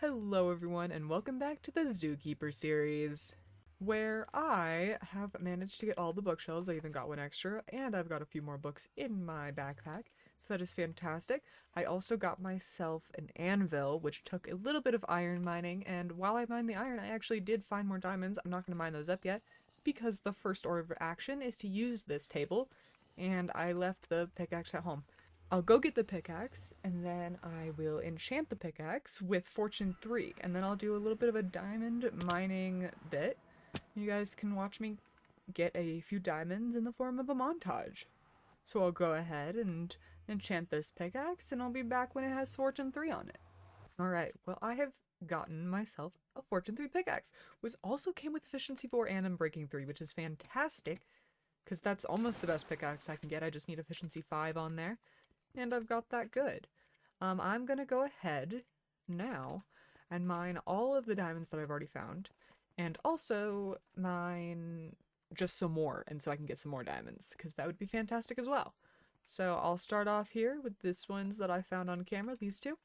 Hello everyone and welcome back to the ZooKeeper series, where I have managed to get all the bookshelves. I even got one extra, and I've got a few more books in my backpack, so that is fantastic. I also got myself an anvil, which took a little bit of iron mining, and while I mined the iron, I actually did find more diamonds. I'm not going to mine those up yet, because the first order of action is to use this table, and I left the pickaxe at home. I'll go get the pickaxe, and then I will enchant the pickaxe with Fortune 3, and then I'll do a little bit of a diamond mining bit. You guys can watch me get a few diamonds in the form of a montage. So I'll go ahead and enchant this pickaxe, and I'll be back when it has Fortune 3 on it. Alright, well I have gotten myself a Fortune 3 pickaxe, which also came with Efficiency 4 and Unbreaking 3, which is fantastic, because that's almost the best pickaxe I can get. I just need Efficiency 5 on there. And I've got that good. I'm gonna go ahead now and mine all of the diamonds that I've already found, and also mine just some more, and so I can get some more diamonds, because that would be fantastic as well. So I'll start off here with these ones that I found on camera, these two,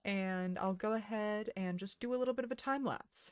and I'll go ahead and just do a little bit of a time lapse.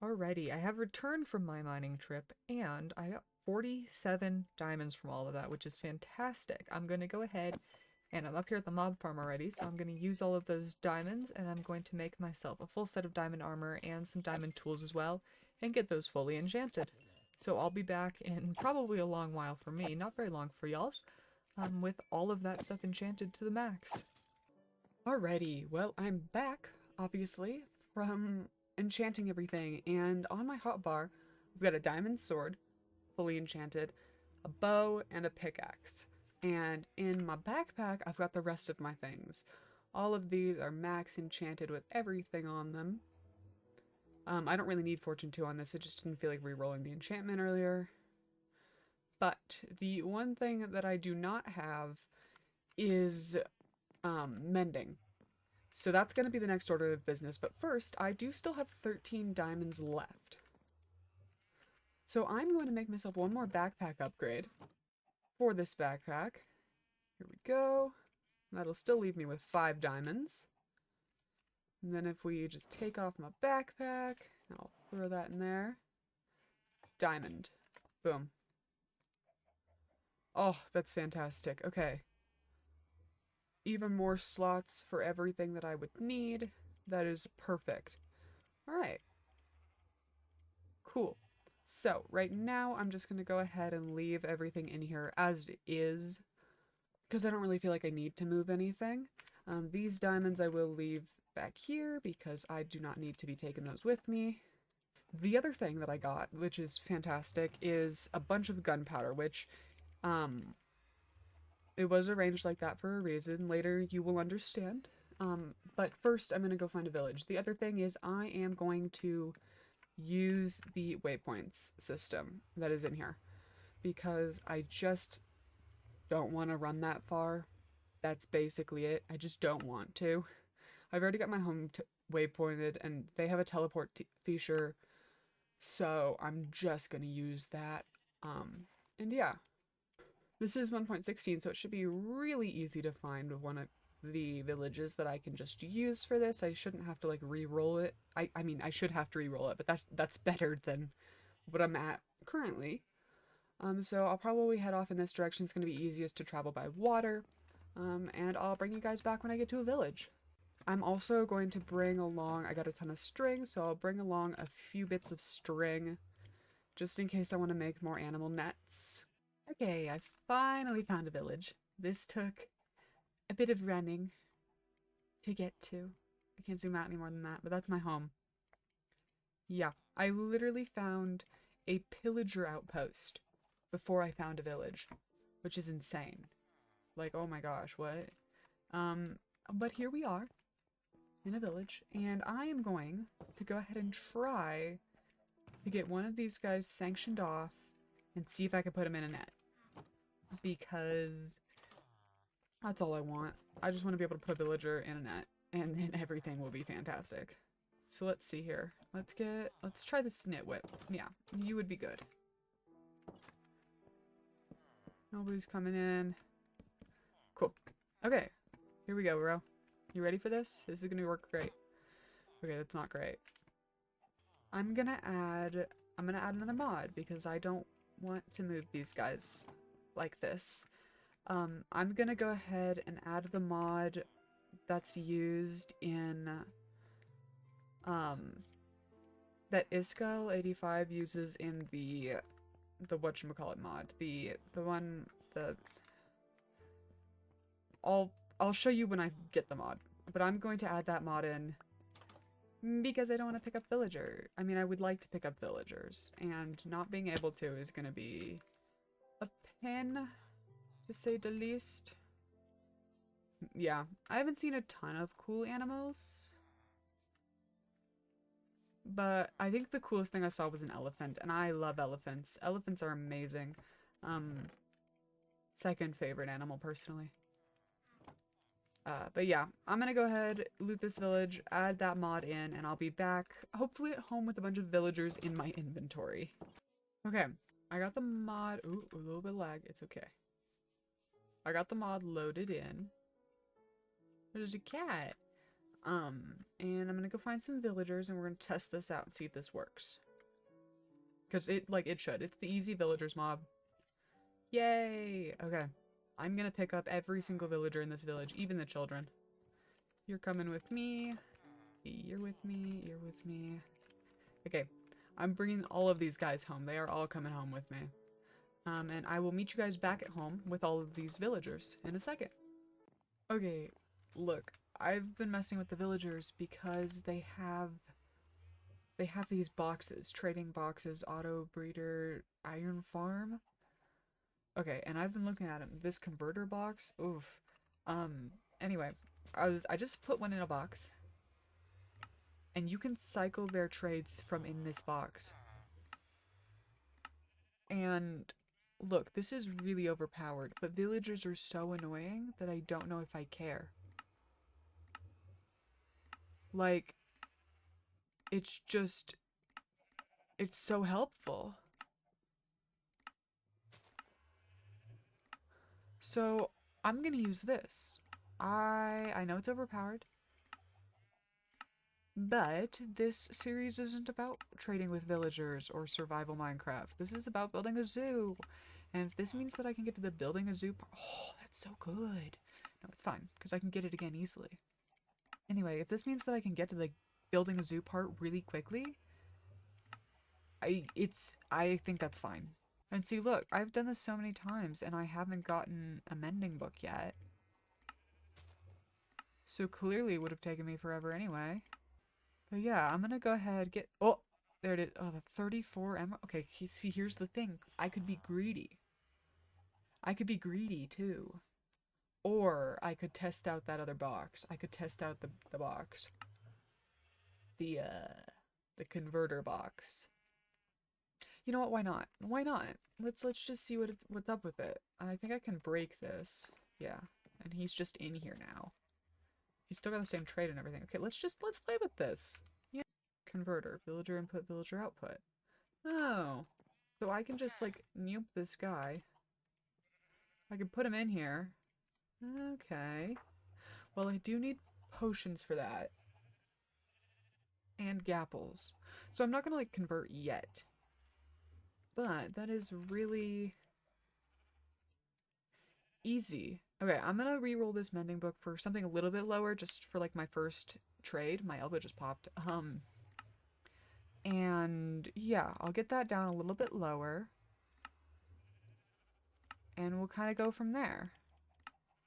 Alrighty, I have returned from my mining trip, and I got 47 diamonds from all of that, which is fantastic. I'm going to go ahead, and I'm up here at the mob farm already, so I'm going to use all of those diamonds, and I'm going to make myself a full set of diamond armor and some diamond tools as well, and get those fully enchanted. So I'll be back in probably a long while for me, not very long for y'all, with all of that stuff enchanted to the max. Alrighty, well, I'm back, obviously, from enchanting everything, and on my hotbar, I've got a diamond sword, fully enchanted, a bow, and a pickaxe. And in my backpack, I've got the rest of my things. All of these are max enchanted with everything on them. I don't really need Fortune 2 on this, it just didn't feel like re-rolling the enchantment earlier. But the one thing that I do not have is mending. So that's going to be the next order of business, but first, I do still have 13 diamonds left. So I'm going to make myself one more backpack upgrade for this backpack. Here we go. That'll still leave me with 5 diamonds. And then if we just take off my backpack, I'll throw that in there. Diamond. Boom. Oh, that's fantastic. Okay. Even more slots for everything that I would need. That is perfect. Alright. Cool. So, right now, I'm just going to go ahead and leave everything in here as it is, because I don't really feel like I need to move anything. These diamonds I will leave back here, because I do not need to be taking those with me. The other thing that I got, which is fantastic, is a bunch of gunpowder, which, it was arranged like that for a reason. Later, you will understand. But first, I'm going to go find a village. The other thing is I am going to use the waypoints system that is in here, because I just don't want to run that far. That's basically it. I just don't want to. I've already got my home waypointed, and they have a teleport feature, so I'm just going to use that. And yeah. This is 1.16, so it should be really easy to find one of the villages that I can just use for this. I shouldn't have to like re-roll it. I mean, I should have to re-roll it, but that's better than what I'm at currently. So I'll probably head off in this direction. It's going to be easiest to travel by water. And I'll bring you guys back when I get to a village. I'm also going to bring along, I got a ton of string, so I'll bring along a few bits of string, just in case I want to make more animal nets. Okay, I finally found a village. This took a bit of running to get to. I can't zoom out any more than that, but that's my home. Yeah, I literally found a pillager outpost before I found a village, which is insane. Like, oh my gosh, what? But here we are in a village, and I am going to go ahead and try to get one of these guys sanctioned off and see if I can put him in a net. Because that's all I want. I just want to be able to put a villager in a net, and then everything will be fantastic. So let's see here. Let's try the snit whip. Yeah, you would be good. Nobody's coming in. Cool. Okay, here we go, bro. You ready for this? This is gonna work great. Okay, that's not great. I'm gonna add another mod because I don't want to move these guys like this. I'm gonna go ahead and add the mod that's used in that Iskal85 uses in the whatchamacallit mod. I'll show you when I get the mod. But I'm going to add that mod in because I don't want to pick up I mean, I would like to pick up villagers, and not being able to is gonna be a pain, to say the least. Yeah, I haven't seen a ton of cool animals, but I think the coolest thing I saw was an elephant, and I love elephants. Elephants are amazing. Second favorite animal, personally. But yeah, I'm gonna go ahead, loot this village, add that mod in, and I'll be back, hopefully at home with a bunch of villagers in my inventory. Okay, I got the mod. Ooh, a little bit of lag. It's okay. I got the mod loaded in. There's a cat. And I'm gonna go find some villagers, and we're gonna test this out and see if this works. Because it should. It's the easy villagers mob. Yay! Okay. I'm gonna pick up every single villager in this village, even the children. You're coming with me. You're with me. You're with me. Okay. I'm bringing all of these guys home. They are all coming home with me. And I will meet you guys back at home with all of these villagers in a second. Okay, look. I've been messing with the villagers because they have these boxes. Trading boxes, auto breeder, iron farm. Okay, and I've been looking at them. This converter box, oof. Anyway, I just put one in a box, and you can cycle their trades from in this box. And look, this is really overpowered, but villagers are so annoying that I don't know if I care. Like, it's so helpful. So I'm gonna use this. I know it's overpowered, but this series isn't about trading with villagers or survival Minecraft. This is about building a zoo. And if this means that I can get to the building a zoo part, oh, that's so good. No, it's fine, because I can get it again easily. Anyway, if this means that I can get to the building a zoo part really quickly, I think that's fine. And see, look, I've done this so many times, and I haven't gotten a mending book yet. So clearly it would have taken me forever anyway. But yeah, I'm gonna go ahead, oh, there it is. Oh, the 34 emerald. Okay, see, here's the thing. I could be greedy. I could be greedy, too. Or I could test out that other box. I could test out the box. The converter box. You know what? Why not? Why not? Let's just see what's up with it. I think I can break this. Yeah, and he's just in here now. He's still got the same trade and everything. Okay, let's play with this. Yeah, converter, villager input, villager output. Oh, so I can just like nuke this guy. I can put him in here. Okay. Well, I do need potions for that. And gapples. So I'm not gonna like convert yet. But that is really easy. Okay, I'm gonna re-roll this mending book for something a little bit lower, just for like my first trade. My elbow just popped. And yeah, I'll get that down a little bit lower. And we'll kind of go from there.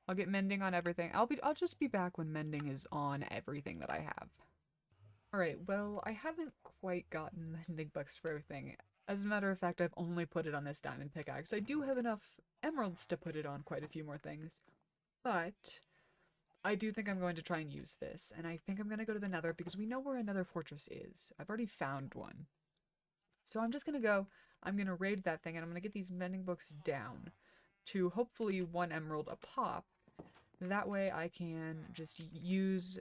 I'll get mending on everything. I'll just be back when mending is on everything that I have. Alright, well, I haven't quite gotten mending books for everything. As a matter of fact, I've only put it on this diamond pickaxe. I do have enough emeralds to put it on quite a few more things. But I do think I'm going to try and use this, and I think I'm going to go to the Nether because we know where another fortress is. I've already found one. So I'm just going to go, I'm going to raid that thing, and I'm going to get these mending books down to hopefully 1 emerald a pop. That way I can just use,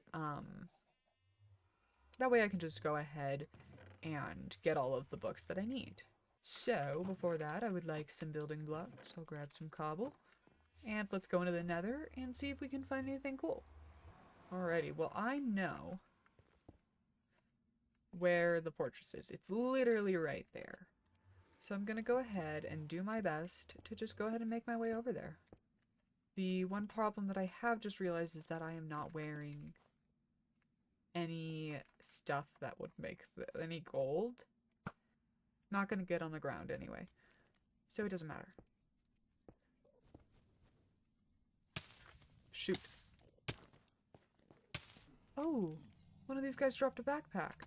that way I can just go ahead and get all of the books that I need. So, before that, I would like some building blocks. I'll grab some cobble. And let's go into the Nether and see if we can find anything cool. Alrighty, well I know where the fortress is. It's literally right there. So I'm gonna go ahead and do my best to just go ahead and make my way over there. The one problem that I have just realized is that I am not wearing any stuff that would make any gold. Not gonna get on the ground anyway, so it doesn't matter. Shoot. Oh, one of these guys dropped a backpack.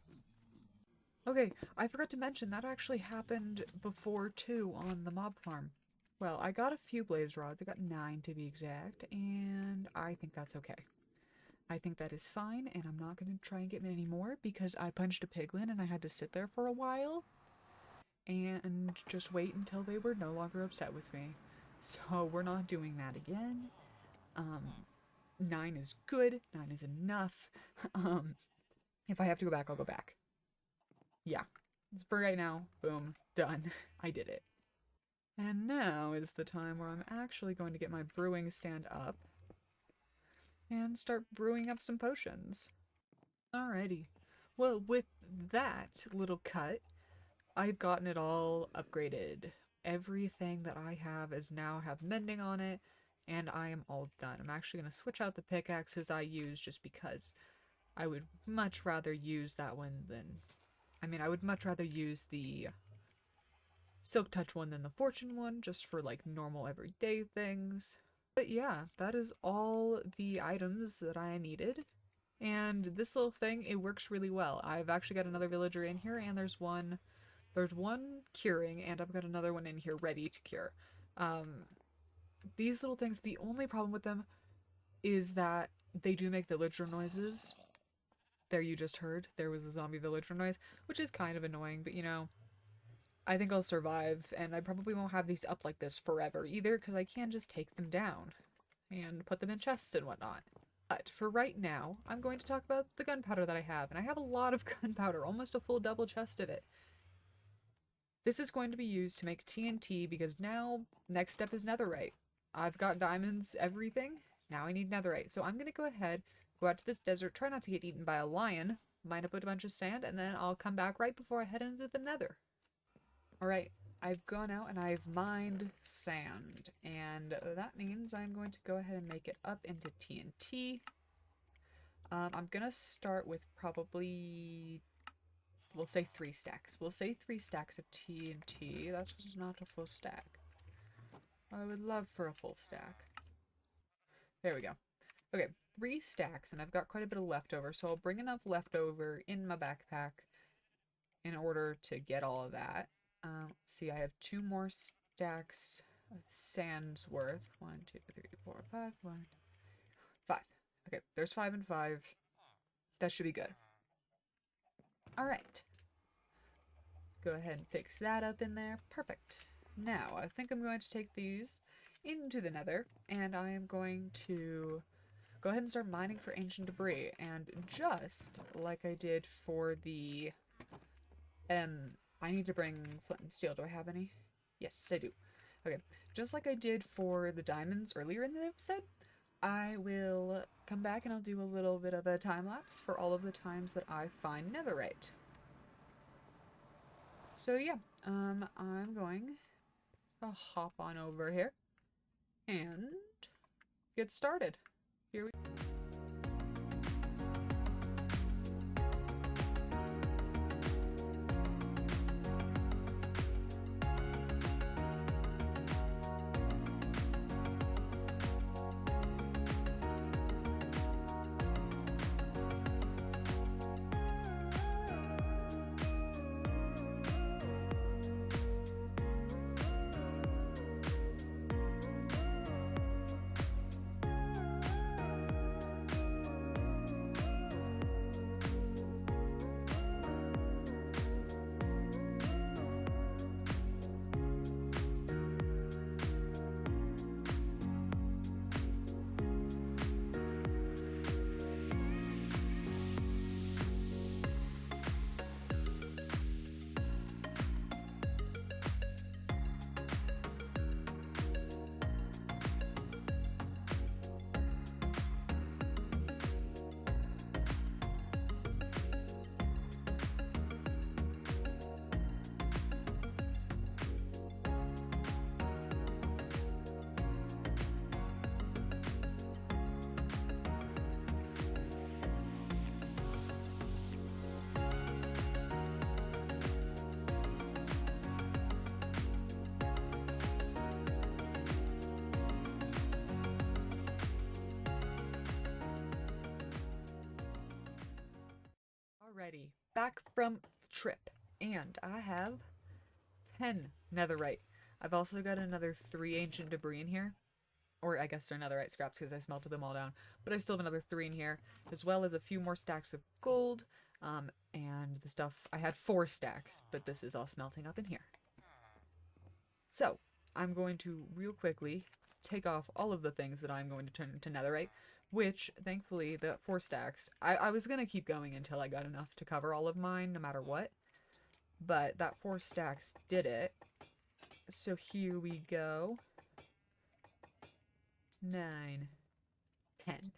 Okay, I forgot to mention that actually happened before too on the mob farm. Well, I got a few blaze rods. I got 9 to be exact, and I think that's okay. I think that is fine, and I'm not going to try and get any more because I punched a piglin and I had to sit there for a while and just wait until they were no longer upset with me. So we're not doing that again. 9 is good. 9 is enough. If I have to go back, I'll go back. Yeah. For right now, boom, done. I did it. And now is the time where I'm actually going to get my brewing stand up and start brewing up some potions. Alrighty. Well, with that little cut, I've gotten it all upgraded. Everything that I have is now have mending on it, and I am all done. I'm actually going to switch out the pickaxes I use just because I would much rather use that one than... I would much rather use the Silk Touch one than the Fortune one, just for like normal everyday things. But yeah, that is all the items that I needed. And this little thing, it works really well. I've actually got another villager in here, and there's one curing, and I've got another one in here ready to cure. These little things, the only problem with them is that they do make villager noises. There, you just heard, there was a zombie villager noise, which is kind of annoying, but you know, I think I'll survive, and I probably won't have these up like this forever either, because I can just take them down and put them in chests and whatnot. But for right now, I'm going to talk about the gunpowder that I have, and I have a lot of gunpowder, almost a full double chest of it. This is going to be used to make TNT, because now, next step is netherite. I've got diamonds, everything, now I need netherite. So I'm going to go ahead, go out to this desert, try not to get eaten by a lion, mine up a bunch of sand, and then I'll come back right before I head into the nether. Alright, I've gone out and I've mined sand, and that means I'm going to go ahead and make it up into TNT. I'm gonna start with probably, we'll say 3 stacks. We'll say 3 stacks of TNT. That's just not a full stack. I would love for a full stack. There we go. Okay, 3 stacks, and I've got quite a bit of leftover, so I'll bring enough leftover in my backpack in order to get all of that. Let's see, I have 2 more stacks of sand's worth. 1, 2, 3, 4, 5. 1, 5. Okay, there's 5 and 5. That should be good. Alright. Let's go ahead and fix that up in there. Perfect. Now, I think I'm going to take these into the nether, and I am going to go ahead and start mining for ancient debris. And just like I did for the... I need to bring flint and steel. Do I have any? Yes, I do. Okay, just like I did for the diamonds earlier in the episode, I will come back and I'll do a little bit of a time lapse for all of the times that I find netherite. So yeah, I'm going to hop on over here and get started. Here we go. Alrighty, back from trip, and I have 10 netherite. I've also got another 3 ancient debris in here, or I guess they're netherite scraps because I smelted them all down, but I still have another 3 in here, as well as a few more stacks of gold, and the stuff, I had 4 stacks, but this is all smelting up in here. So, I'm going to real quickly take off all of the things that I'm going to turn into netherite, which, thankfully, the 4 stacks, I was going to keep going until I got enough to cover all of mine, no matter what, but that 4 stacks did it. So here we go. 9, 10.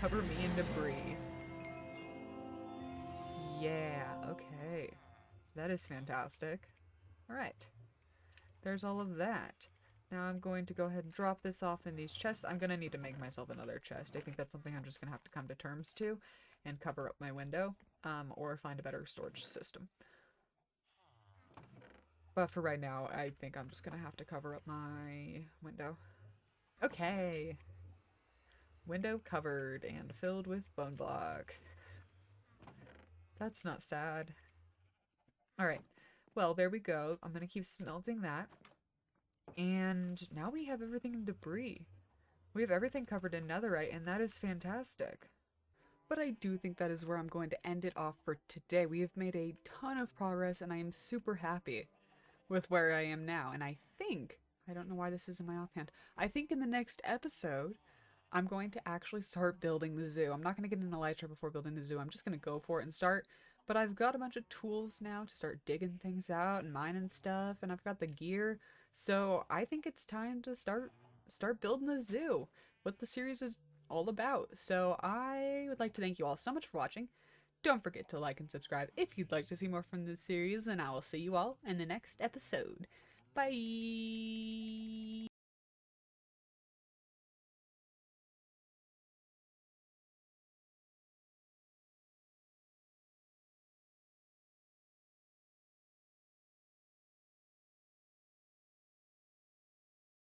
Cover me in debris. Yeah, okay. That is fantastic. Alright. There's all of that. Now I'm going to go ahead and drop this off in these chests. I'm going to need to make myself another chest. I think that's something I'm just going to have to come to terms to and cover up my window, or find a better storage system. But for right now, I think I'm just going to have to cover up my window. Okay. Window covered and filled with bone blocks. That's not sad. Alright. Well, there we go. I'm going to keep smelting that. And now we have everything in debris. We have everything covered in netherite, and that is fantastic. But I do think that is where I'm going to end it off for today. We have made a ton of progress, and I am super happy with where I am now. And I think, I don't know why this is in my offhand, I think in the next episode, I'm going to actually start building the zoo. I'm not going to get an elytra before building the zoo. I'm just going to go for it and start. But I've got a bunch of tools now to start digging things out and mining stuff, and I've got the gear. So I think it's time to start building the zoo, what the series is all about. So I would like to thank you all so much for watching. Don't forget to like and subscribe if you'd like to see more from this series, and I will see you all in the next episode. Bye!